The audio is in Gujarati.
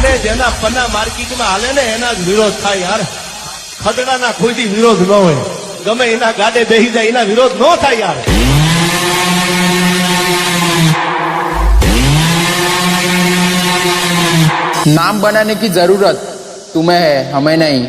અને જેના પન્ના માર્કેટમાં હાલે ને એના જ વિરોધ થાય યાર. ખદડાના કોઈથી વિરોધ ન હોય, ગમે એના ગાડે બેસી જાય એના વિરોધ ન થાય યાર. नाम बनाने की जरूरत तुम्हें है, हमें नहीं.